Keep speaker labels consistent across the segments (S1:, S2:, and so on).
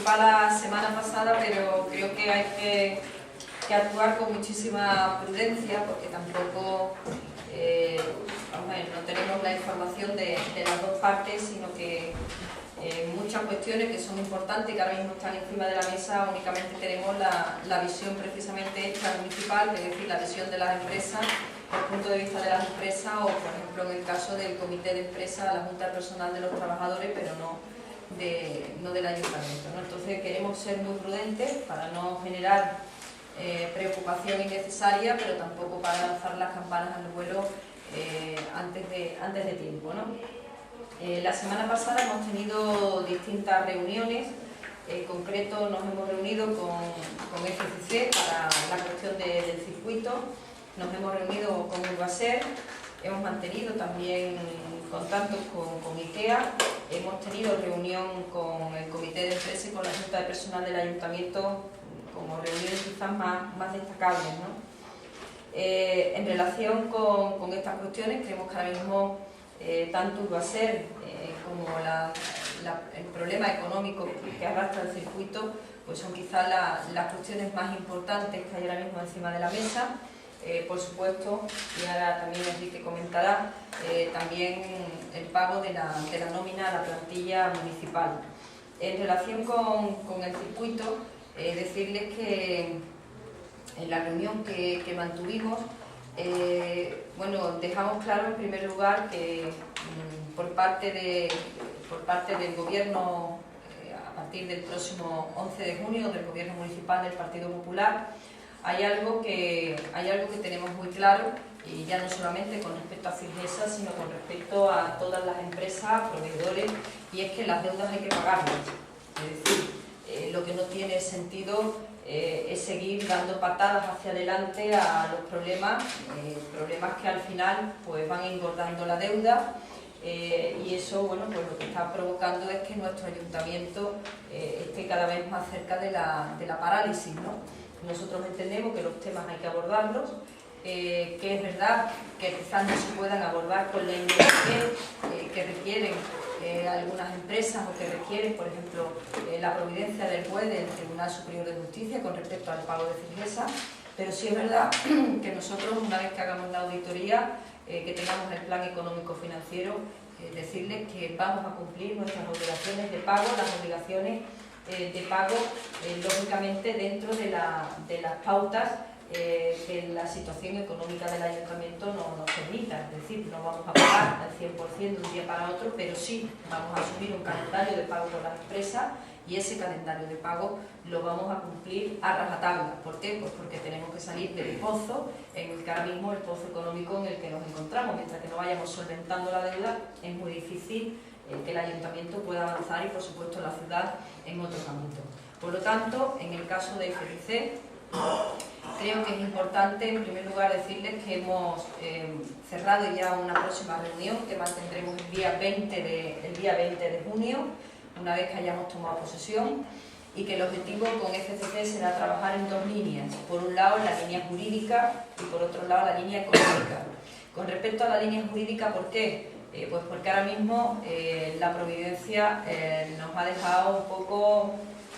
S1: anticipa la semana pasada, pero creo que hay que actuar con muchísima prudencia, porque tampoco no tenemos la información de las dos partes, sino que muchas cuestiones que son importantes y que ahora mismo están encima de la mesa, únicamente tenemos la visión precisamente esta municipal, es decir, la visión de las empresas, el punto de vista de las empresas, o por ejemplo en el caso del comité de empresa, la junta personal de los trabajadores, pero no del ayuntamiento, ¿no? Entonces queremos ser muy prudentes para no generar preocupación innecesaria, pero tampoco para lanzar las campanas al vuelo antes de tiempo, ¿no? La semana pasada hemos tenido distintas reuniones. En concreto nos hemos reunido con FCC para la cuestión del circuito, nos hemos reunido con Urbaser, hemos mantenido también contactos con IKEA, hemos tenido reunión con el comité de empresa y con la junta de personal del ayuntamiento, como reuniones quizás más destacables, ¿no? En relación con estas cuestiones, creemos que ahora mismo tanto Urbaser como el problema económico que arrastra el circuito, pues son quizás las cuestiones más importantes que hay ahora mismo encima de la mesa. Por supuesto, y ahora también Enrique comentará, también el pago de la nómina a la plantilla municipal. En relación con el circuito, decirles que en la reunión que mantuvimos, dejamos claro en primer lugar que por parte del Gobierno, a partir del próximo 11 de junio, del Gobierno Municipal del Partido Popular, hay algo que tenemos muy claro, y ya no solamente con respecto a Cirgesa, sino con respecto a todas las empresas, proveedores, y es que las deudas hay que pagarlas. Es decir, lo que no tiene sentido es seguir dando patadas hacia adelante a los problemas que al final pues van engordando la deuda, y eso pues lo que está provocando es que nuestro ayuntamiento esté cada vez más cerca de la parálisis, ¿no? Nosotros entendemos que los temas hay que abordarlos, que es verdad que quizás no se puedan abordar con la inmediatez que requieren algunas empresas, o que requieren, por ejemplo, la providencia del juez del Tribunal Superior de Justicia con respecto al pago de Cirgesa, pero sí es verdad que nosotros, una vez que hagamos la auditoría, que tengamos el plan económico-financiero, decirles que vamos a cumplir nuestras obligaciones de pago, las obligaciones de pago, lógicamente dentro de las pautas que la situación económica del ayuntamiento nos permita. Es decir, no vamos a pagar al 100% de un día para otro, pero sí vamos a asumir un calendario de pago con las empresas, y ese calendario de pago lo vamos a cumplir a rajatabla. ¿Por qué? Pues porque tenemos que salir del pozo en el que ahora mismo, el pozo económico en el que nos encontramos. Mientras que no vayamos solventando la deuda, es muy difícil que el ayuntamiento pueda avanzar, y por supuesto la ciudad en otros ámbitos. Por lo tanto, en el caso de FCC, creo que es importante en primer lugar decirles que hemos cerrado ya una próxima reunión que mantendremos el día 20 de junio, una vez que hayamos tomado posesión, y que el objetivo con FCC será trabajar en dos líneas. Por un lado, la línea jurídica, y por otro lado, la línea económica. Con respecto a la línea jurídica, ¿por qué? Pues porque ahora mismo la providencia nos ha dejado un poco,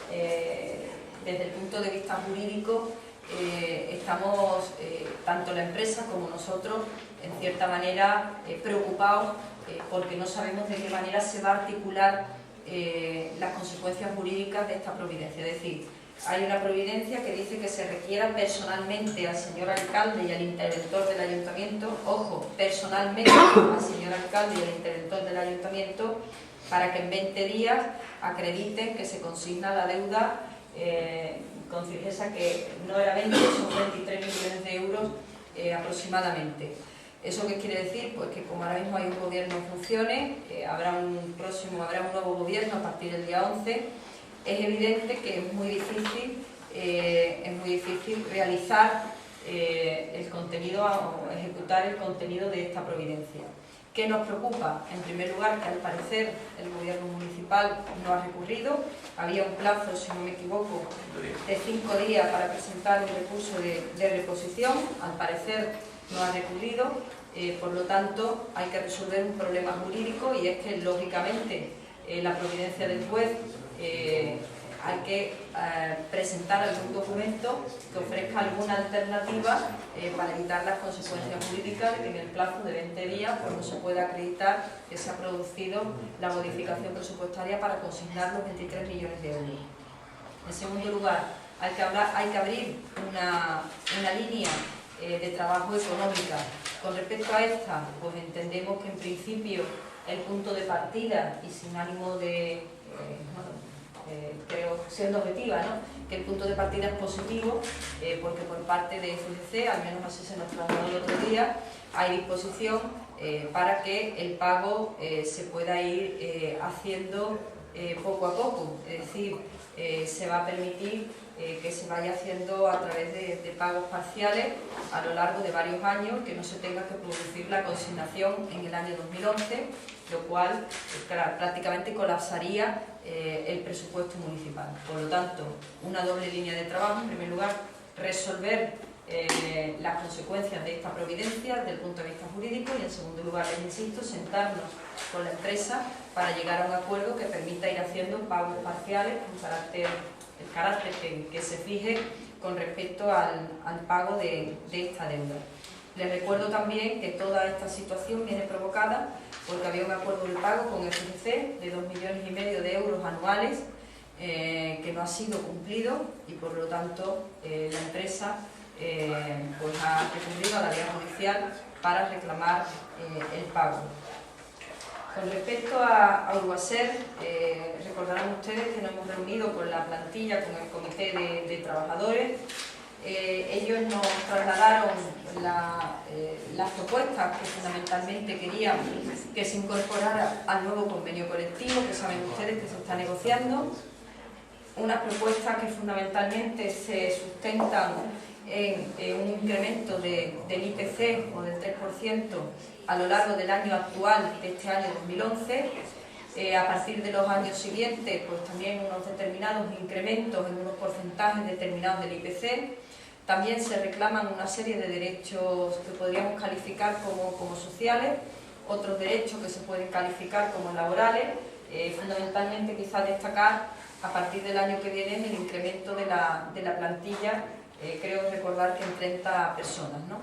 S1: desde el punto de vista jurídico, estamos, tanto la empresa como nosotros, en cierta manera preocupados, porque no sabemos de qué manera se va a articular las consecuencias jurídicas de esta providencia. Es decir, hay una providencia que dice que se requiera personalmente al señor alcalde y al interventor del ayuntamiento, ojo, personalmente al señor alcalde y al interventor del ayuntamiento, para que en 20 días acrediten que se consigna la deuda con Cirgesa, que no era 20, son 23 millones de euros aproximadamente. ¿Eso qué quiere decir? Pues que como ahora mismo hay un gobierno en funciones, habrá un nuevo gobierno a partir del día 11, es evidente que es muy difícil realizar el contenido o ejecutar el contenido de esta providencia. ¿Qué nos preocupa? En primer lugar, que al parecer el gobierno municipal no ha recurrido. Había un plazo, si no me equivoco, de 5 días para presentar un recurso de reposición. Al parecer no ha recurrido, por lo tanto hay que resolver un problema jurídico, y es que lógicamente la providencia del juez hay que presentar algún documento que ofrezca alguna alternativa para evitar las consecuencias jurídicas de que en el plazo de 20 días pues, no se pueda acreditar que se ha producido la modificación presupuestaria para consignar los 23 millones de euros. En segundo lugar, hay que abrir una línea de trabajo económica. Con respecto a esta, pues entendemos que en principio el punto de partida, y sin ánimo de, creo, siendo objetiva, ¿no?, que el punto de partida es positivo, porque por parte de FCC, al menos así se nos trasladó el otro día, hay disposición para que el pago se pueda ir haciendo poco a poco, es decir, se va a permitir que se vaya haciendo a través de pagos parciales a lo largo de varios años, que no se tenga que producir la consignación en el año 2011, lo cual prácticamente colapsaría el presupuesto municipal. Por lo tanto, una doble línea de trabajo. En primer lugar, resolver las consecuencias de esta providencia desde el punto de vista jurídico, y en segundo lugar, les insisto, sentarnos con la empresa para llegar a un acuerdo que permita ir haciendo pagos parciales con el carácter que se fije con respecto al pago de esta deuda. Les recuerdo también que toda esta situación viene provocada porque había un acuerdo de pago con el FCC de 2,5 millones de euros anuales que no ha sido cumplido, y por lo tanto la empresa pues ha recurrido a la vía judicial para reclamar el pago. Con respecto a Urbaser, recordarán ustedes que nos hemos reunido con la plantilla, con el comité de trabajadores. Ellos nos trasladaron las propuestas que fundamentalmente querían que se incorporara al nuevo convenio colectivo, que saben ustedes que se está negociando. Unas propuestas que fundamentalmente se sustentan en un incremento del IPC o del 3% a lo largo del año actual, de este año 2011, a partir de los años siguientes, pues también unos determinados incrementos en unos porcentajes determinados del IPC. También se reclaman una serie de derechos que podríamos calificar como sociales, otros derechos que se pueden calificar como laborales, fundamentalmente quizás destacar a partir del año que viene el incremento de la plantilla, creo recordar que en 30 personas, ¿no?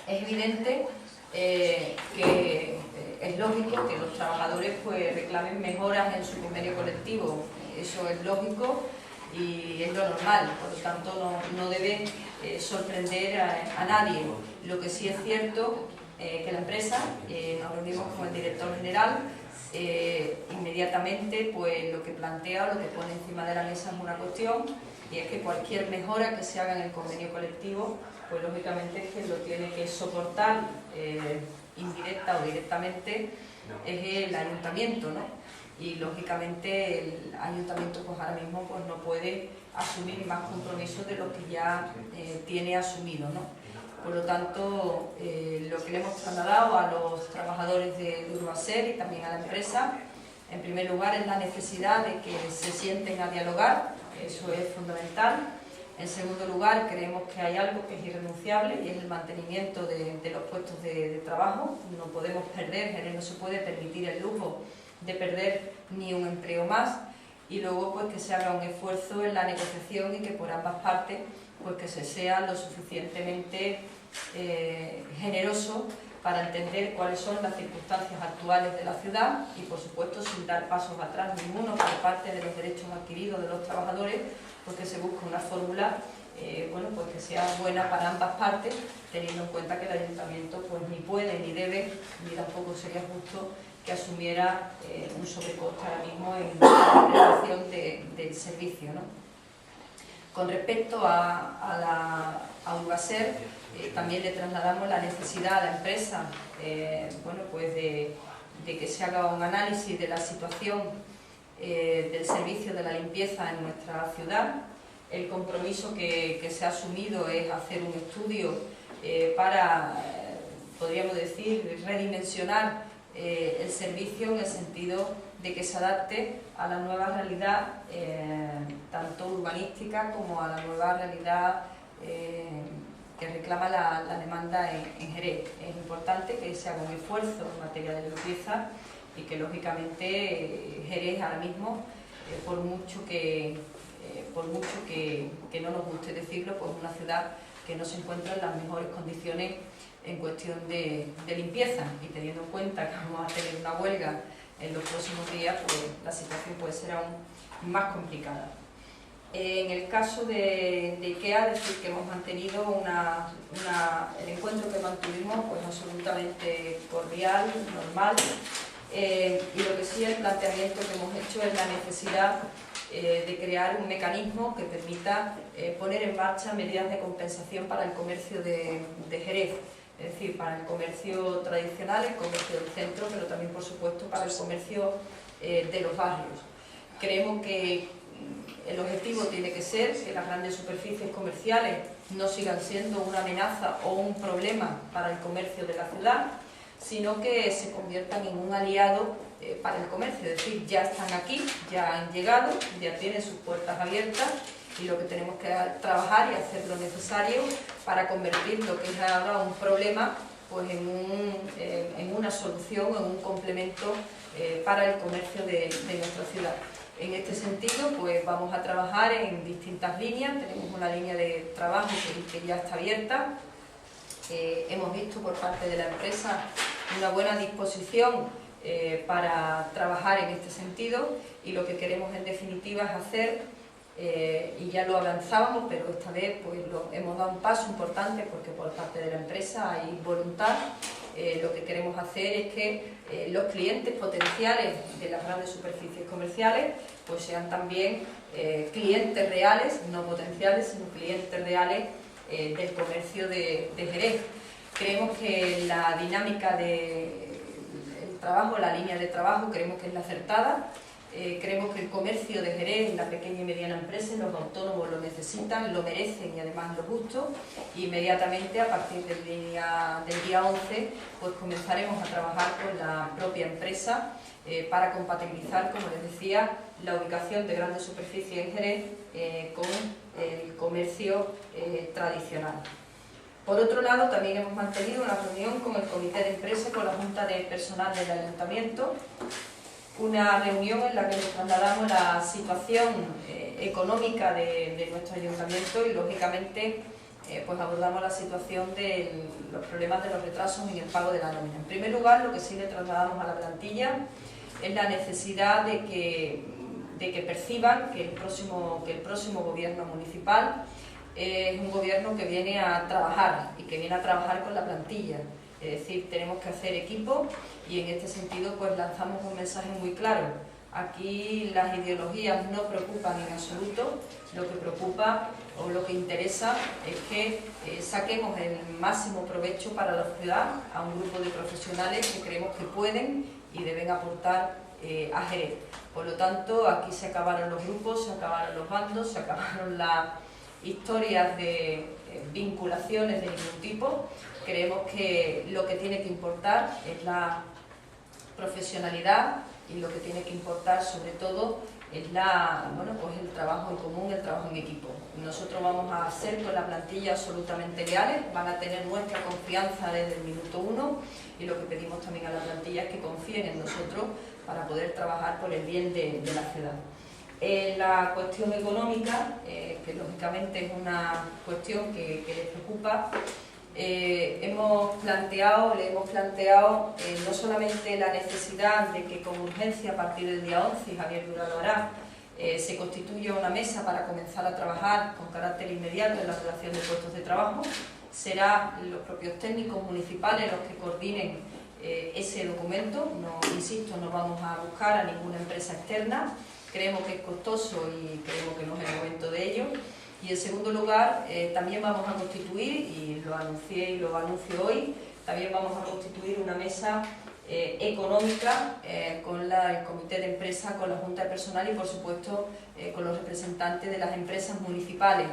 S1: Es evidente que es lógico que los trabajadores pues reclamen mejoras en su convenio colectivo, eso es lógico y es lo normal, por lo tanto no debe sorprender a nadie. Lo que sí es cierto que la empresa, nos reunimos con el director general, inmediatamente pues lo que plantea, lo que pone encima de la mesa es una cuestión, y es que cualquier mejora que se haga en el convenio colectivo, pues lógicamente es que lo tiene que soportar indirecta o directamente es el ayuntamiento, ¿no? Y lógicamente el ayuntamiento pues ahora mismo pues no puede asumir más compromisos de los que ya tiene asumido, ¿no? Por lo tanto, lo que le hemos trasladado a los trabajadores de Urbaser y también a la empresa, en primer lugar, es la necesidad de que se sienten a dialogar, eso es fundamental. En segundo lugar, creemos que hay algo que es irrenunciable y es el mantenimiento de los puestos de trabajo. No podemos perder, no se puede permitir el lujo de perder ni un empleo más, y luego pues que se haga un esfuerzo en la negociación y que por ambas partes pues que se sea lo suficientemente generoso para entender cuáles son las circunstancias actuales de la ciudad y por supuesto sin dar pasos atrás ninguno por parte de los derechos adquiridos de los trabajadores, porque se busca una fórmula bueno, pues que sea buena para ambas partes, teniendo en cuenta que el ayuntamiento pues ni puede ni debe, ni tampoco sería justo que asumiera un sobrecoste ahora mismo en la prestación del servicio, ¿no? Con respecto a Urbaser, también le trasladamos la necesidad a la empresa bueno, pues de que se haga un análisis de la situación del servicio de la limpieza en nuestra ciudad. El compromiso que se ha asumido es hacer un estudio para, podríamos decir, redimensionar el servicio en el sentido de que se adapte a la nueva realidad tanto urbanística como a la nueva realidad que reclama la demanda en Jerez. Es importante que se haga un esfuerzo en materia de limpieza y que lógicamente Jerez ahora mismo por mucho que no nos guste decirlo, pues una ciudad que no se encuentra en las mejores condiciones en cuestión de limpieza, y teniendo en cuenta que vamos a tener una huelga en los próximos días, pues la situación puede ser aún más complicada. En el caso de IKEA, decir que hemos mantenido el encuentro que mantuvimos pues absolutamente cordial, normal, y lo que sí, el planteamiento que hemos hecho es la necesidad de crear un mecanismo que permita poner en marcha medidas de compensación para el comercio de Jerez, es decir, para el comercio tradicional, el comercio del centro, pero también, por supuesto, para el comercio de los barrios. Creemos que el objetivo tiene que ser que las grandes superficies comerciales no sigan siendo una amenaza o un problema para el comercio de la ciudad, sino que se conviertan en un aliado para el comercio, es decir, ya están aquí, ya han llegado, ya tienen sus puertas abiertas, y lo que tenemos que trabajar y hacer lo necesario para convertir lo que es ahora un problema pues en una solución, en un complemento para el comercio de nuestra ciudad. En este sentido, pues vamos a trabajar en distintas líneas. Tenemos una línea de trabajo que ya está abierta. Hemos visto por parte de la empresa una buena disposición para trabajar en este sentido, y lo que queremos en definitiva es hacer, y ya lo avanzábamos, pero esta vez pues hemos dado un paso importante porque por parte de la empresa hay voluntad. Lo que queremos hacer es que los clientes potenciales de las grandes superficies comerciales pues sean también clientes reales, no potenciales, sino clientes reales del comercio de Jerez. Creemos que la dinámica del trabajo, la línea de trabajo, creemos que es la acertada. Creemos que el comercio de Jerez, la pequeña y mediana empresa, los autónomos lo necesitan, lo merecen y además lo justo. Y inmediatamente, a partir del día 11, pues comenzaremos a trabajar con la propia empresa para compatibilizar, como les decía, la ubicación de grandes superficies en Jerez con el comercio tradicional. Por otro lado, también hemos mantenido una reunión con el comité de empresa y con la Junta de Personal del Ayuntamiento, una reunión en la que nos trasladamos la situación económica de nuestro ayuntamiento y, lógicamente, pues abordamos la situación de los problemas de los retrasos en el pago de la nómina. En primer lugar, lo que sí le trasladamos a la plantilla es la necesidad de que perciban que el próximo gobierno municipal es un gobierno que viene a trabajar y que viene a trabajar con la plantilla. Es decir, tenemos que hacer equipo, y en este sentido pues lanzamos un mensaje muy claro. Aquí las ideologías no preocupan en absoluto. Lo que preocupa o lo que interesa es que saquemos el máximo provecho para la ciudad a un grupo de profesionales que creemos que pueden y deben aportar a Jerez. Por lo tanto, aquí se acabaron los grupos, se acabaron los bandos, se acabaron las historias de vinculaciones de ningún tipo. Creemos que lo que tiene que importar es la profesionalidad, y lo que tiene que importar sobre todo es pues el trabajo en común, el trabajo en equipo. Nosotros vamos a ser con la plantilla absolutamente leales, van a tener nuestra confianza desde el minuto 1, y lo que pedimos también a la plantilla es que confíen en nosotros para poder trabajar por el bien de la ciudad. La cuestión económica, que lógicamente es una cuestión que les preocupa, le hemos planteado no solamente la necesidad de que con urgencia a partir del día 11, y Javier Durán lo hará, se constituya una mesa para comenzar a trabajar con carácter inmediato en la relación de puestos de trabajo. Serán los propios técnicos municipales los que coordinen ese documento. Insisto, no vamos a buscar a ninguna empresa externa. Creemos que es costoso y creemos que no es el momento de ello. Y en segundo lugar, también vamos a constituir, y lo anuncié y lo anuncio hoy, también vamos a constituir una mesa económica con el comité de empresa, con la Junta de Personal y, por supuesto, con los representantes de las empresas municipales.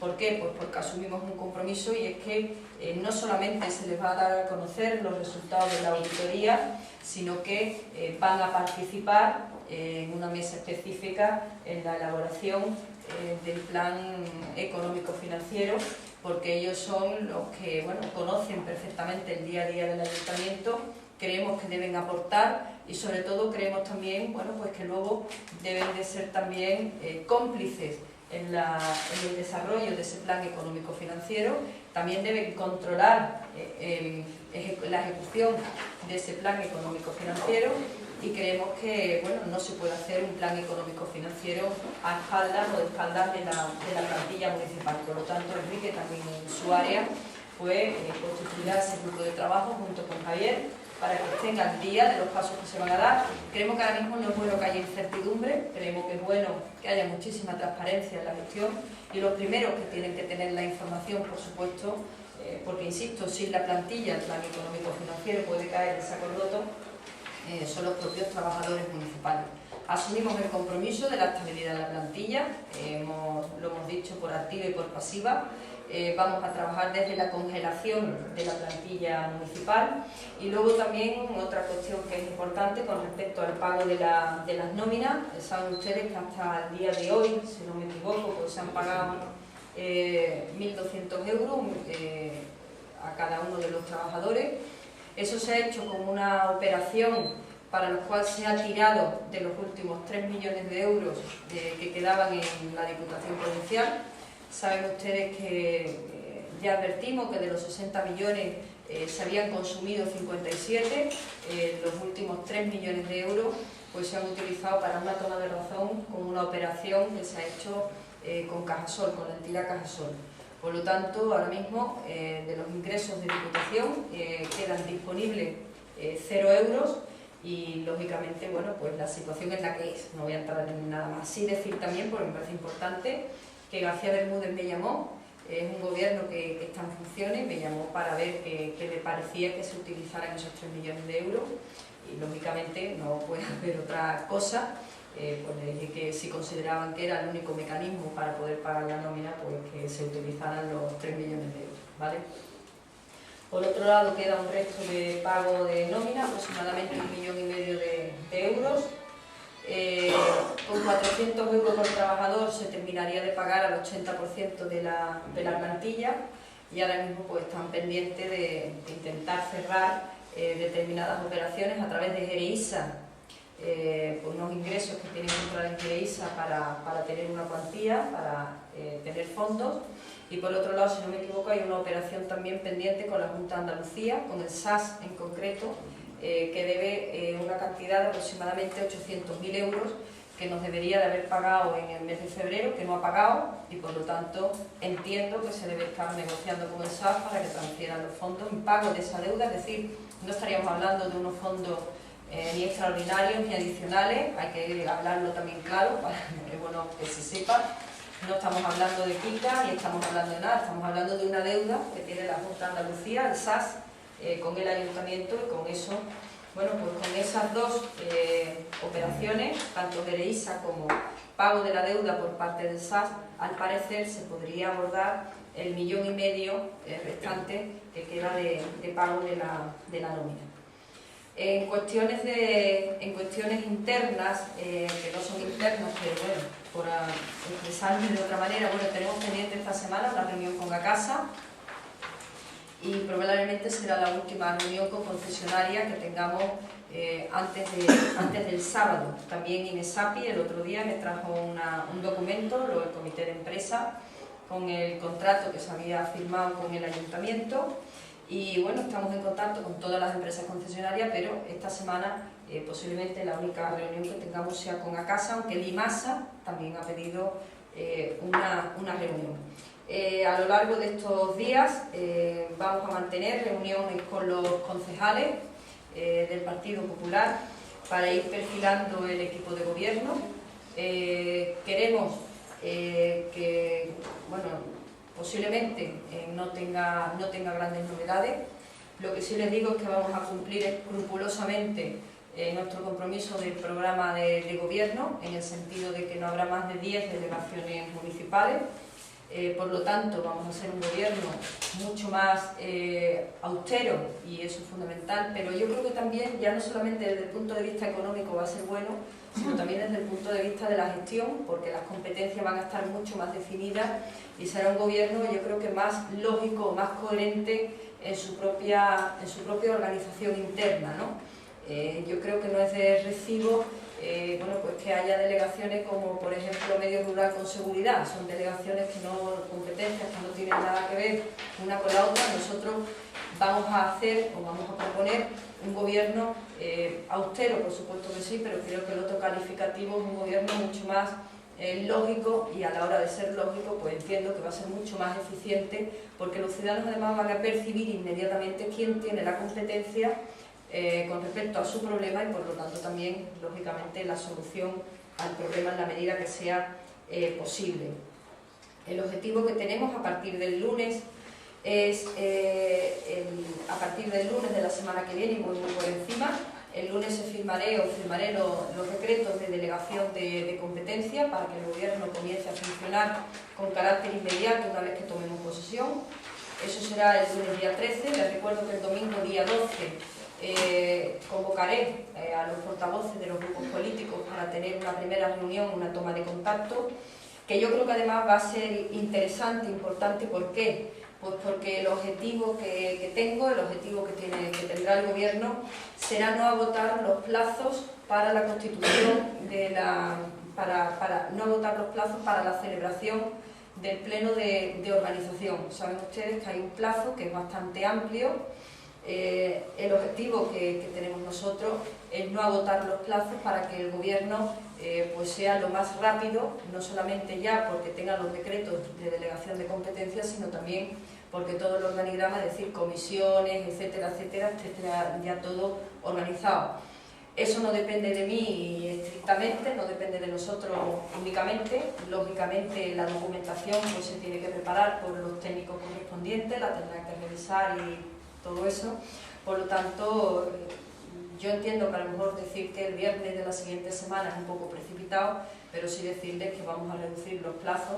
S1: ¿Por qué? Pues porque asumimos un compromiso, y es que no solamente se les va a dar a conocer los resultados de la auditoría, sino que van a participar en una mesa específica en la elaboración del plan económico-financiero, porque ellos son los que conocen perfectamente el día a día del ayuntamiento. Creemos que deben aportar y sobre todo creemos también, bueno, pues que luego deben de ser también cómplices en el desarrollo de ese plan económico-financiero, también deben controlar la ejecución de ese plan económico-financiero, y creemos que, bueno, no se puede hacer un plan económico-financiero a espaldas o de espaldas de la plantilla municipal. Por lo tanto, Enrique también en su área pues constituirá ese grupo de trabajo junto con Javier para que estén al día de los pasos que se van a dar. Creemos que ahora mismo no es bueno que haya incertidumbre, creemos que es bueno que haya muchísima transparencia en la gestión, y los primeros que tienen que tener la información, por supuesto, porque insisto, sin la plantilla el plan económico-financiero puede caer en saco roto, son los propios trabajadores municipales. Asumimos el compromiso de la estabilidad de la plantilla, lo hemos dicho por activa y por pasiva. Vamos a trabajar desde la congelación de la plantilla municipal, y luego también otra cuestión que es importante con respecto al pago de las nóminas. Saben ustedes que hasta el día de hoy, si no me equivoco, pues se han pagado 1.200 euros a cada uno de los trabajadores. Eso se ha hecho con una operación para la cual se ha tirado de los últimos 3 millones de euros que quedaban en la Diputación Provincial. Saben ustedes que ya advertimos que de los 60 millones se habían consumido 57, los últimos 3 millones de euros pues se han utilizado para una toma de razón con una operación que se ha hecho con Cajasol, con la entidad Cajasol. Por lo tanto, ahora mismo de los ingresos de Diputación quedan disponibles 0 euros, y lógicamente, bueno, pues la situación es la que es, no voy a entrar en nada más. Sí decir también, porque me parece importante, que García Bermúdez me llamó, es un gobierno que está en funciones, me llamó para ver qué le parecía que se utilizaran esos 3 millones de euros, y lógicamente no puede haber otra cosa. Pues le dije que si consideraban que era el único mecanismo para poder pagar la nómina, pues que se utilizaran los 3 millones de euros, ¿vale? Por otro lado, queda un resto de pago de nómina, aproximadamente 1,5 millones de euros. Con 400 euros por trabajador se terminaría de pagar al 80% de la plantilla, y ahora mismo pues están pendientes de intentar cerrar determinadas operaciones a través de Gereisa, por unos ingresos que tienen que entrar en Gereisa para tener una cuantía, para tener fondos. Y por otro lado, si no me equivoco, hay una operación también pendiente con la Junta de Andalucía, con el SAS en concreto, que debe una cantidad de aproximadamente 800.000 euros, que nos debería de haber pagado en el mes de febrero, que no ha pagado, y por lo tanto entiendo que se debe estar negociando con el SAS para que transfieran los fondos en pago de esa deuda. Es decir, no estaríamos hablando de unos fondos ni extraordinarios ni adicionales, hay que hablarlo también claro, para que, bueno, que se sepa. No estamos hablando de quita ni estamos hablando de nada, estamos hablando de una deuda que tiene la Junta de Andalucía, el SAS, con el Ayuntamiento, y con eso, bueno, pues con esas dos operaciones, tanto Gereisa como pago de la deuda por parte del SAS, al parecer se podría abordar el 1,5 millones restante que queda de pago de la nómina. En cuestiones internas, que no son internas, pero bueno, por expresarme de otra manera, bueno, tenemos pendiente esta semana una reunión con ACASA, y probablemente será la última reunión con concesionaria que tengamos antes del sábado. También Inesapi el otro día me trajo un documento, el comité de empresa, con el contrato que se había firmado con el ayuntamiento, y bueno, estamos en contacto con todas las empresas concesionarias, pero esta semana posiblemente la única reunión que tengamos sea con ACASA, aunque el IMASA también ha pedido una reunión. A lo largo de estos días vamos a mantener reuniones con los concejales del Partido Popular para ir perfilando el equipo de gobierno. Queremos que, bueno, posiblemente no tenga grandes novedades. Lo que sí les digo es que vamos a cumplir escrupulosamente nuestro compromiso del programa de gobierno, en el sentido de que no habrá más de 10 delegaciones municipales. Por lo tanto, vamos a hacer un gobierno mucho más austero, y eso es fundamental, pero yo creo que también, ya no solamente desde el punto de vista económico va a ser bueno, sino también desde el punto de vista de la gestión, porque las competencias van a estar mucho más definidas, y será un gobierno, yo creo que más lógico, más coherente en su propia organización interna, ¿no? Yo creo que no es de recibo bueno, pues que haya delegaciones como, por ejemplo, Medio Rural con Seguridad. Son delegaciones que no, competencias que no tienen nada que ver una con la otra. Nosotros vamos a hacer o vamos a proponer un gobierno austero, por supuesto que sí, pero creo que el otro calificativo es un gobierno mucho más lógico, y a la hora de ser lógico pues entiendo que va a ser mucho más eficiente, porque los ciudadanos además van a percibir inmediatamente quién tiene la competencia con respecto a su problema, y por lo tanto también lógicamente la solución al problema en la medida que sea posible. El objetivo que tenemos a partir del lunes es, a partir del lunes de la semana que viene, y muy por encima, el lunes firmaré los decretos de delegación de competencia para que el gobierno comience a funcionar con carácter inmediato una vez que tomemos posesión. Eso será el lunes día 13. Les recuerdo que el domingo día 12 convocaré a los portavoces de los grupos políticos para tener una primera reunión, una toma de contacto, que yo creo que además va a ser interesante, importante. ¿Por qué? Pues porque el objetivo que tengo, el objetivo que tendrá el Gobierno, será no agotar los plazos para la constitución no agotar los plazos para la celebración del pleno de organización. Saben ustedes que hay un plazo que es bastante amplio. El objetivo que tenemos nosotros es no agotar los plazos para que el Gobierno pues sea lo más rápido, no solamente ya porque tenga los decretos de delegación de competencias, sino también porque todo el organigrama, es decir, comisiones, etcétera, etcétera, esté ya todo organizado. Eso no depende de mí estrictamente, no depende de nosotros únicamente. Lógicamente la documentación pues se tiene que preparar por los técnicos correspondientes, la tendrán que revisar y todo eso. Por lo tanto, yo entiendo que a lo mejor decir que el viernes de la siguiente semana es un poco precipitado, pero sí decirles que vamos a reducir los plazos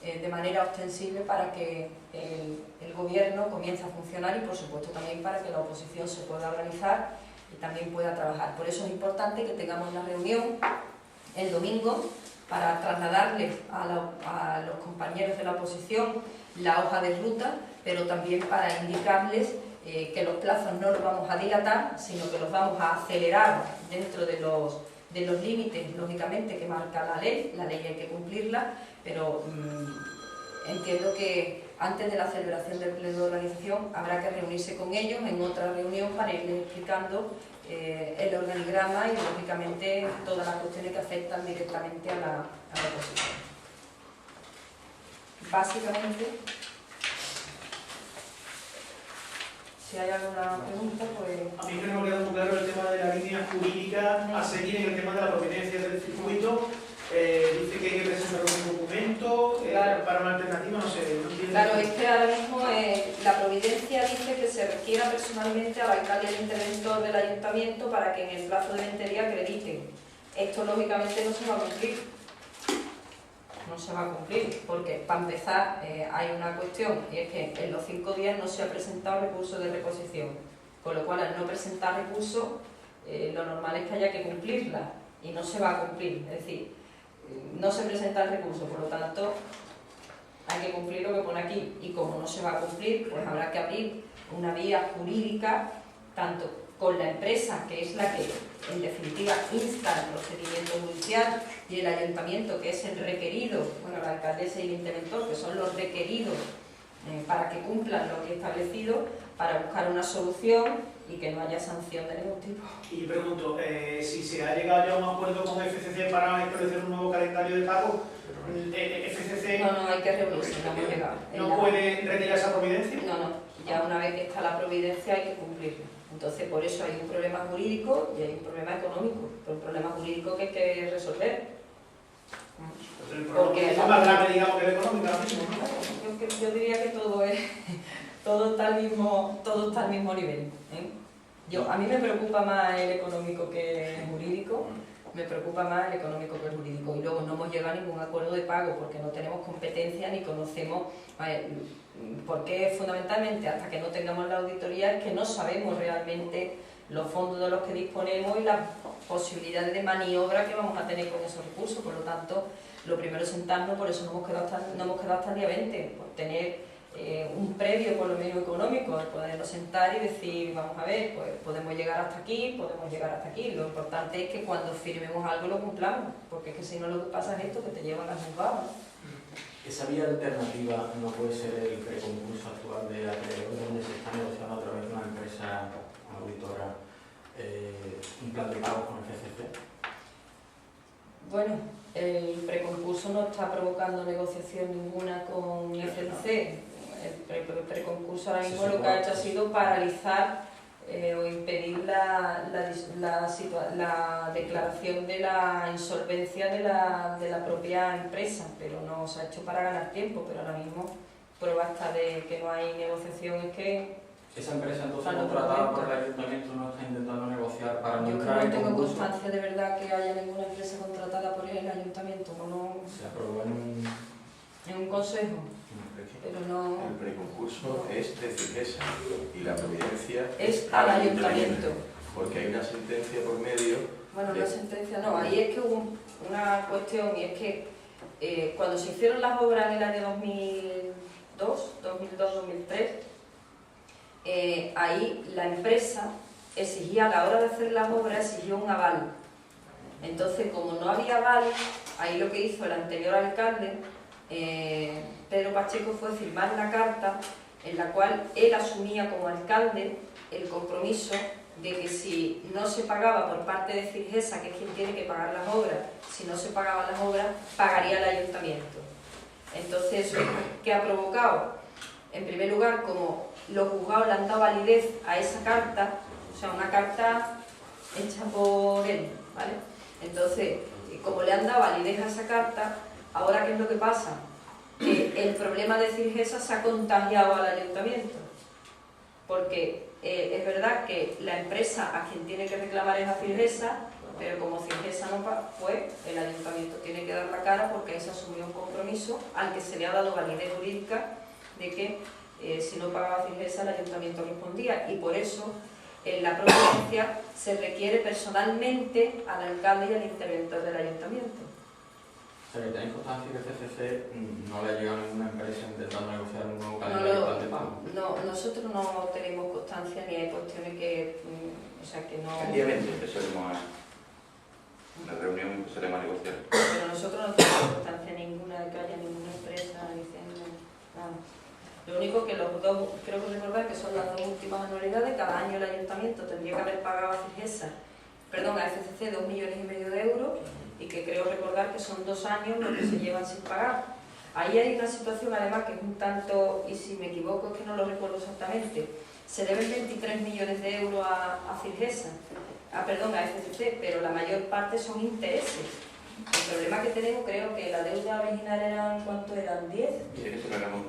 S1: de manera ostensible para que el Gobierno comience a funcionar, y por supuesto también para que la oposición se pueda organizar y también pueda trabajar. Por eso es importante que tengamos la reunión el domingo para trasladarles a los compañeros de la oposición la hoja de ruta, pero también para indicarles que los plazos no los vamos a dilatar, sino que los vamos a acelerar dentro de los límites, lógicamente, que marca la ley hay que cumplirla, pero entiendo que antes de la celebración del pleno de organización habrá que reunirse con ellos en otra reunión para irles explicando el organigrama y, lógicamente, todas las cuestiones que afectan directamente a la oposición. Básicamente, si hay alguna pregunta, pues...
S2: A mí me ha quedado muy claro el tema de la línea jurídica a seguir en el tema de la providencia del circuito. Dice que hay que presentar un documento
S1: claro,
S2: para una alternativa, no sé. No entiendo.
S1: Claro, es que ahora mismo la providencia dice que se requiera personalmente al alcalde y al interventor del ayuntamiento para que en el plazo de 20 días acrediten. Esto lógicamente no se va a cumplir. No se va a cumplir, porque para empezar hay una cuestión, y es que en los 5 días no se ha presentado recurso de reposición, con lo cual al no presentar recurso lo normal es que haya que cumplirla, y no se va a cumplir. Es decir, no se presenta el recurso, por lo tanto hay que cumplir lo que pone aquí, y como no se va a cumplir, pues habrá que abrir una vía jurídica tanto con la empresa, que es la que en definitiva insta el procedimiento judicial, y el ayuntamiento, que es el requerido, bueno, la alcaldesa y el interventor, que son los requeridos para que cumplan lo que he establecido, para buscar una solución y que no haya sanción de ningún tipo.
S2: Y pregunto, si se ha llegado ya a un acuerdo con FCC para establecer un nuevo calendario de pago, FCC...
S1: No, hay que reunirse, no hemos llegado.
S2: ¿No puede retirar esa providencia?
S1: No, ya una vez que está la providencia hay que cumplirla. Entonces, por eso hay un problema jurídico y hay un problema económico, pero un problema jurídico que hay que resolver.
S2: Porque es más grave, digamos, que el económico ahora mismo, ¿no?
S1: Yo diría que todo está al mismo nivel. A mí me preocupa más el económico que el jurídico, y luego no hemos llegado a ningún acuerdo de pago porque no tenemos competencia ni conocemos, porque fundamentalmente hasta que no tengamos la auditoría es que no sabemos realmente los fondos de los que disponemos y las posibilidades de maniobra que vamos a tener con esos recursos. Por lo tanto, lo primero es sentarnos, por eso no hemos quedado hasta el día 20, por tener un previo por lo menos económico, al podernos sentar y decir, vamos a ver, pues podemos llegar hasta aquí, podemos llegar hasta aquí. Lo importante es que cuando firmemos algo lo cumplamos, porque es que si no lo que pasa es esto, que te llevan a juzgados.
S3: ¿Esa vía alternativa no puede ser el preconcurso actual de acreedores, donde se está negociando a través de una empresa auditora un plan de pago con el FCC?
S1: Bueno, el preconcurso no está provocando negociación ninguna con el FCC. El preconcurso ahora mismo lo que ha hecho ha sido paralizar o impedir la declaración de la insolvencia de la propia empresa, pero no se ha hecho para ganar tiempo. Pero ahora mismo prueba hasta de que no hay negociación es que...
S3: ¿Esa empresa entonces contratada por el ayuntamiento no está intentando negociar para no entrar en
S1: concurso? Yo no tengo constancia de verdad que haya ninguna empresa contratada por el ayuntamiento. No,
S3: se aprobó
S1: en un consejo, pero no...
S4: El preconcurso es de Cigesa y la providencia
S1: es al ayuntamiento.
S4: Porque hay una sentencia por medio...
S1: Bueno, una sentencia no, ahí es que hubo una cuestión y es que cuando se hicieron las obras en el año 2002-2003, ahí la empresa exigía, a la hora de hacer las obras, exigió un aval. Entonces, como no había aval, ahí lo que hizo el anterior alcalde, Pedro Pacheco, fue firmar una carta en la cual él asumía como alcalde el compromiso de que si no se pagaba por parte de Cigesa, que es quien tiene que pagar las obras, si no se pagaban las obras, pagaría el ayuntamiento. Entonces, ¿eso qué ha provocado? En primer lugar, como los juzgados le han dado validez a esa carta, o sea, una carta hecha por él, ¿vale? Entonces, como le han dado validez a esa carta, ahora ¿qué es lo que pasa? Que el problema de Cigesa se ha contagiado al ayuntamiento, porque es verdad que la empresa a quien tiene que reclamar es a Cigesa, pero como Cigesa no paga, pues el ayuntamiento tiene que dar la cara porque ahí se asumió un compromiso al que se le ha dado validez jurídica de que si no pagaba Cigesa el ayuntamiento respondía, y por eso en la providencia se requiere personalmente al alcalde y al interventor del ayuntamiento.
S3: O sea, que tenéis constancia que el FCC no le ha llegado a ninguna empresa intentando negociar un nuevo calendario de pago.
S1: No, nosotros no tenemos constancia ni hay cuestiones que... o sea, que no...
S4: El día 20 empezaremos a la reunión, empezaremos a negociar.
S1: Pero nosotros no tenemos constancia ninguna de que haya ninguna empresa diciendo nada. Lo único que los dos, creo que recordar que son las dos últimas anualidades, cada año el ayuntamiento tendría que haber pagado a Cigesa, perdón, a FCC 2,5 millones de euros, y que creo recordar que son 2 años los que se llevan sin pagar. Ahí hay una situación además que es un tanto, y si me equivoco es que no lo recuerdo exactamente, se deben 23 millones de euros a Cigesa, perdón, a FCC, pero la mayor parte son intereses. El problema que tenemos, creo que la deuda original eran, ¿cuánto eran? ¿10?
S4: Dice que se pagaron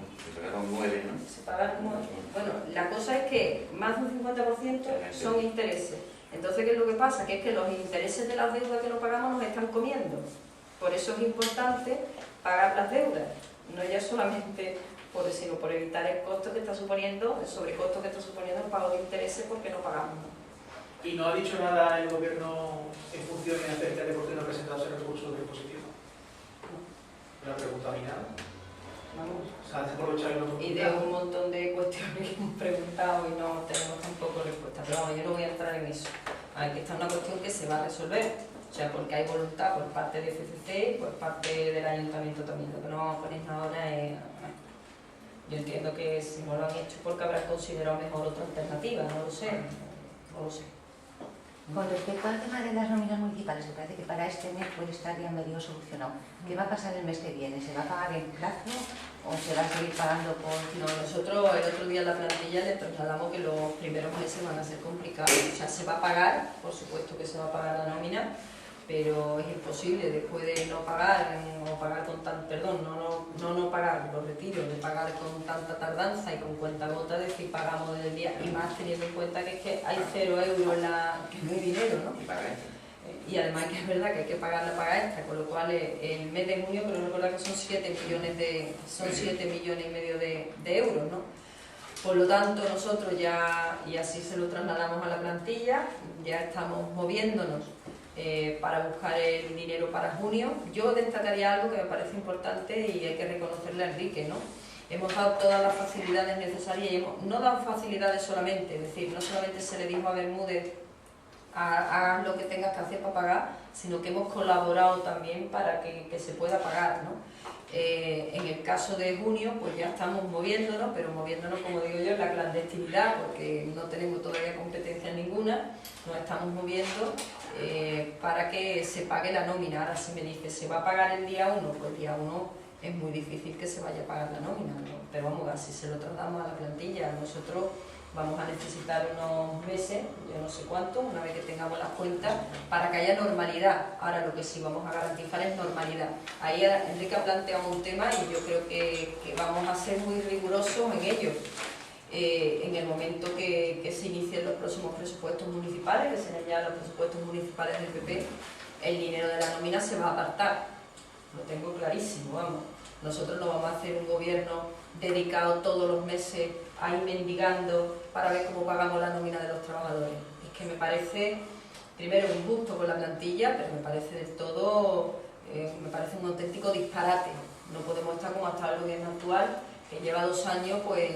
S4: 9, ¿no?
S1: Se pagaron 9. Bueno, la cosa es que más de un 50% son intereses. Entonces, ¿qué es lo que pasa? Que es que los intereses de las deudas que no pagamos nos están comiendo. Por eso es importante pagar las deudas, no ya solamente sino por evitar el costo que está suponiendo, el sobrecosto que está suponiendo el pago de intereses porque no pagamos.
S2: ¿Y no ha dicho nada el gobierno en función y acerca de por qué no ha presentado ese recurso de dispositivo? No ha preguntado ni nada.
S1: Vamos.
S2: O sea, hace aprovechar y no
S1: Y de un montón de cuestiones que hemos preguntado y no tenemos tampoco respuesta. Pero vamos, yo no voy a entrar en eso. Hay que estar una cuestión que se va a resolver. O sea, porque hay voluntad por parte de FCC y por parte del ayuntamiento también. Lo que no vamos a poner ahora es... Yo entiendo que si no lo han hecho porque habrán considerado mejor otra alternativa, no lo sé. No lo sé.
S5: Con respecto al tema de las nóminas municipales, me parece que para este mes puede estar ya medio solucionado. ¿Qué va a pasar el mes que viene? ¿Se va a pagar en plazo o se va a seguir pagando por...?
S1: No, nosotros el otro día en la plantilla le trasladamos que los primeros meses van a ser complicados. O sea, se va a pagar, por supuesto que se va a pagar la nómina, pero es imposible después de no pagar o pagar con no pagar los retiros, de pagar con tanta tardanza y con cuentagotas, decir pagamos del día, y más teniendo en cuenta que es que hay 0 euros que no hay dinero, ¿no?
S4: Y paga esto.
S1: Y además que es verdad que hay que pagar la paga extra, con lo cual el mes de junio, pero recuerda que son 7 millones y medio de euros, ¿no? Por lo tanto, nosotros ya, y así se lo trasladamos a la plantilla, ya estamos moviéndonos para buscar el dinero para junio. Yo destacaría algo que me parece importante y hay que reconocerle a Enrique, ¿no? hemos dado todas las facilidades necesarias y no dado facilidades solamente, es decir, no solamente se le dijo a Bermúdez hagas lo que tengas que hacer para pagar, sino que hemos colaborado también para que se pueda pagar, ¿no? En el caso de junio, pues ya estamos moviéndonos, pero moviéndonos, como digo yo, en la clandestinidad, porque no tenemos todavía competencia ninguna, nos estamos moviendo para que se pague la nómina. Ahora si me dice, ¿se va a pagar el día 1? Pues el día 1 es muy difícil que se vaya a pagar la nómina, ¿no? Pero vamos, así se lo tratamos a la plantilla. Nosotros vamos a necesitar unos meses, yo no sé cuánto, una vez que tengamos las cuentas, para que haya normalidad. Ahora lo que sí vamos a garantizar es normalidad. Ahí Enrique ha planteado un tema y yo creo que vamos a ser muy rigurosos en ello. En el momento que se inicien los próximos presupuestos municipales, que serán ya los presupuestos municipales del PP, el dinero de la nómina se va a apartar. Lo tengo clarísimo, vamos. Nosotros no vamos a hacer un gobierno dedicado todos los meses a ir mendigando para ver cómo pagamos la nómina de los trabajadores. Es que me parece, primero, injusto con la plantilla, pero me parece del todo, me parece un auténtico disparate. No podemos estar como hasta el gobierno actual, que lleva 2 años, pues,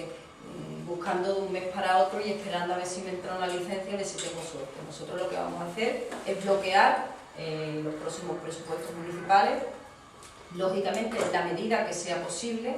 S1: buscando de un mes para otro y esperando a ver si me entra una licencia y a ver si tengo suerte. Nosotros lo que vamos a hacer es bloquear los próximos presupuestos municipales, lógicamente en la medida que sea posible,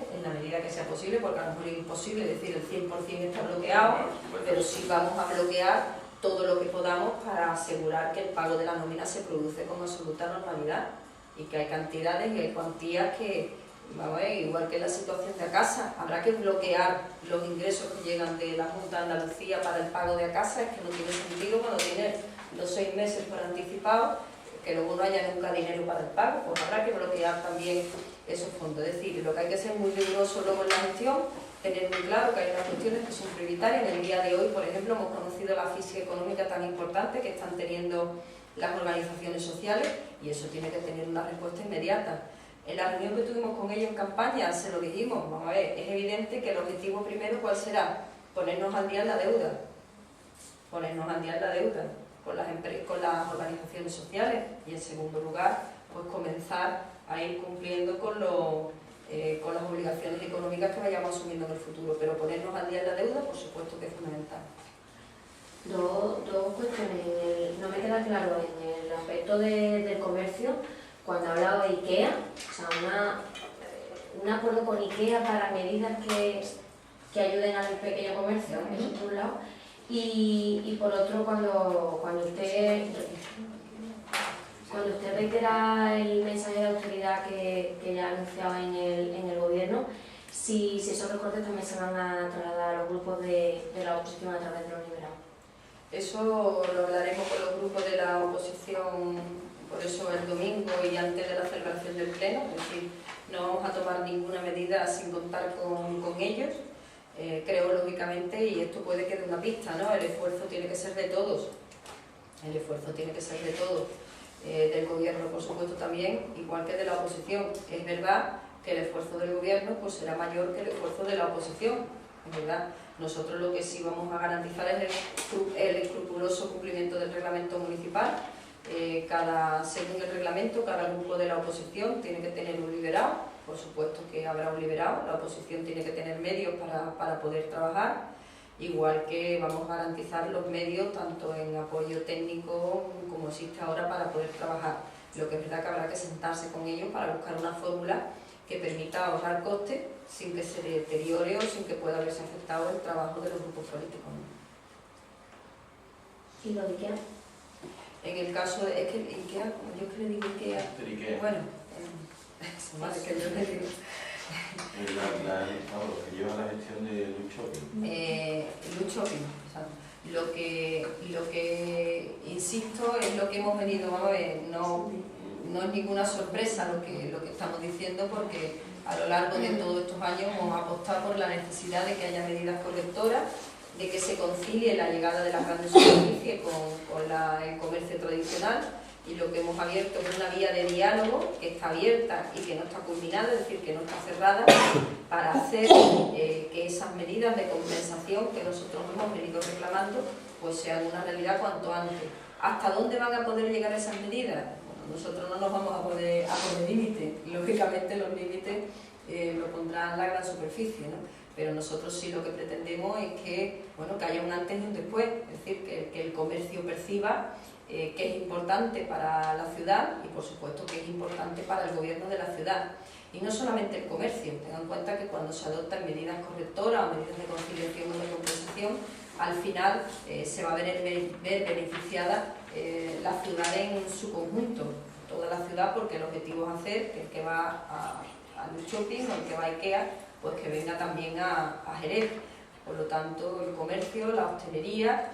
S1: porque a lo mejor es imposible decir el 100% está bloqueado, pero sí vamos a bloquear todo lo que podamos para asegurar que el pago de la nómina se produce con absoluta normalidad y que hay cantidades y hay cuantías que, vamos a ver, igual que en la situación de ACASA, habrá que bloquear los ingresos que llegan de la Junta de Andalucía para el pago de ACASA. Es que no tiene sentido cuando tienes los 6 meses por anticipado, que luego no haya nunca dinero para el pago, pues habrá que bloquear también esos fondos. Es decir, lo que hay que ser muy riguroso luego en la gestión, tener muy claro que hay unas cuestiones que son prioritarias. En el día de hoy, por ejemplo, hemos conocido la asfixia económica tan importante que están teniendo las organizaciones sociales y eso tiene que tener una respuesta inmediata. En la reunión que tuvimos con ellos en campaña se lo dijimos, vamos a ver, es evidente que el objetivo primero, ¿cuál será? Ponernos al día en la deuda, con las organizaciones sociales y en segundo lugar, pues comenzar a ir cumpliendo con las obligaciones económicas que vayamos asumiendo en el futuro, pero ponernos al día en la deuda, por supuesto que es fundamental.
S6: Dos cuestiones. No me queda claro en el aspecto del comercio, cuando ha hablado de IKEA, o sea, un acuerdo con IKEA para medidas que ayuden al pequeño comercio, eso por un lado, y por otro, cuando usted reitera el mensaje de autoridad que ya ha anunciado en el gobierno, si esos recortes también se van a trasladar a los grupos de la oposición a través de los liberados.
S1: Eso lo hablaremos con los grupos de la oposición, por eso el domingo y antes de la celebración del pleno, es decir, no vamos a tomar ninguna medida sin contar con ellos. Creo, lógicamente, y esto puede que dé una pista, ¿no? El esfuerzo tiene que ser de todos, del gobierno, por supuesto, también, igual que de la oposición. Es verdad que el esfuerzo del gobierno pues será mayor que el esfuerzo de la oposición, es verdad. Nosotros lo que sí vamos a garantizar es el escrupuloso cumplimiento del reglamento municipal. Según el reglamento, cada grupo de la oposición tiene que tener un liberado, por supuesto que habrá un liberado, la oposición tiene que tener medios para poder trabajar, igual que vamos a garantizar los medios tanto en apoyo técnico como existe ahora para poder trabajar. Lo que es verdad que habrá que sentarse con ellos para buscar una fórmula que permita ahorrar costes sin que se deteriore o sin que pueda verse afectado el trabajo de los grupos políticos, ¿no?
S6: ¿Y lo de IKEA?
S1: En el caso de, es que IKEA, como yo que le digo IKEA, bueno, vale, que yo le digo.
S3: Lo que lleva la gestión de Luz Shopping.
S1: Luz Shopping, o sea, lo que insisto es lo que hemos venido, vamos a ver, no es ninguna sorpresa lo que estamos diciendo, porque a lo largo de todos estos años hemos apostado por la necesidad de que haya medidas correctoras, de que se concilie la llegada de las grandes superficies con el comercio tradicional, y lo que hemos abierto es una vía de diálogo que está abierta y que no está culminada, es decir, que no está cerrada, para hacer que esas medidas de compensación que nosotros hemos venido reclamando pues sean una realidad cuanto antes. ¿Hasta dónde van a poder llegar esas medidas? Bueno, nosotros no nos vamos a poner límites, lógicamente los límites lo pondrá en la gran superficie, ¿no? Pero nosotros sí lo que pretendemos es que, bueno, que haya un antes y un después, es decir, que el comercio perciba que es importante para la ciudad y por supuesto que es importante para el gobierno de la ciudad. Y no solamente el comercio, tengan en cuenta que cuando se adoptan medidas correctoras o medidas de conciliación o de compensación, al final se va a ver beneficiada la ciudad en su conjunto, toda la ciudad, porque el objetivo es hacer que el que va al shopping o el que va a IKEA, pues que venga también a Jerez. Por lo tanto, el comercio, la hostelería,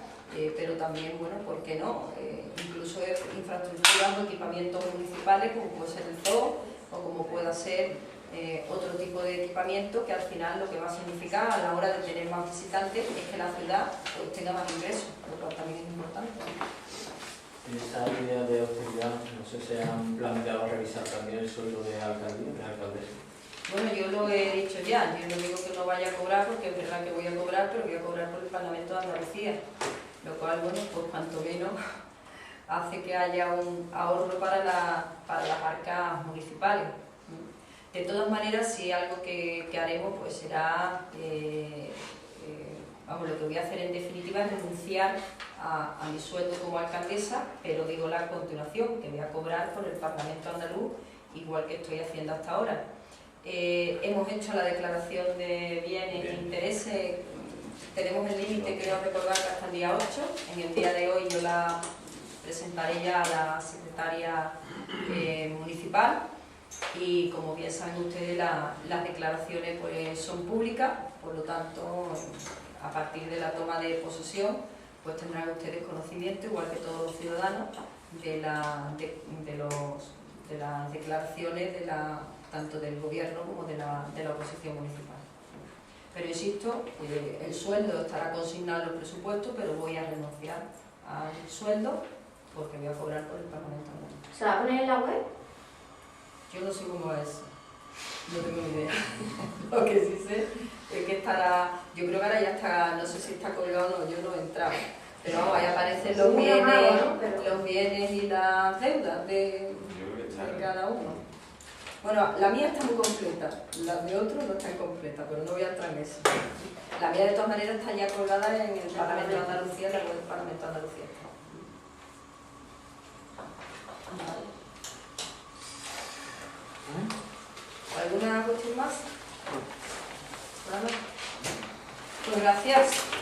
S1: pero también, bueno, ¿por qué no? Incluso infraestructuras o equipamientos municipales, como puede ser el zoo, o como pueda ser otro tipo de equipamiento, que al final lo que va a significar a la hora de tener más visitantes es que la ciudad pues, tenga más ingresos, lo cual también es importante.
S3: Esa idea de austeridad, no sé si han planteado revisar también el sueldo de alcaldía, de alcaldesa.
S1: Bueno, yo lo he dicho ya, yo no digo que no vaya a cobrar, porque es verdad que voy a cobrar, pero voy a cobrar por el Parlamento de Andalucía, lo cual, bueno, pues cuanto menos hace que haya un ahorro para las arcas municipales. De todas maneras, si algo que haremos pues será, vamos, lo que voy a hacer en definitiva es renunciar a mi sueldo como alcaldesa, pero digo la continuación, que voy a cobrar por el Parlamento andaluz, igual que estoy haciendo hasta ahora. Hemos hecho la declaración de bienes e intereses, tenemos el límite, creo recordar, que hasta el día 8, en el día de hoy yo la presentaré ya a la secretaria municipal y como bien saben ustedes las declaraciones pues, son públicas, por lo tanto a partir de la toma de posesión pues tendrán ustedes conocimiento, igual que todos los ciudadanos, de las declaraciones tanto del gobierno como de la oposición municipal. Pero insisto, el sueldo estará consignado en los presupuestos, pero voy a renunciar al sueldo porque voy a cobrar por el Parlamento andaluz.
S6: ¿Se va a poner en la web?
S1: Yo no sé cómo va eso, no tengo ni idea. Lo que sí sé es que estará, yo creo que ahora ya está, no sé si está colgado o no, yo no he entrado. Pero vamos, ahí aparecen los bienes y las deudas de cada uno. Bueno, la mía está muy completa, las de otros no están completas, pero no voy a entrar en eso. La mía de todas maneras está ya colgada en el Parlamento de Andalucía, en la web del Parlamento de Andalucía. ¿Alguna cuestión más? Pues gracias.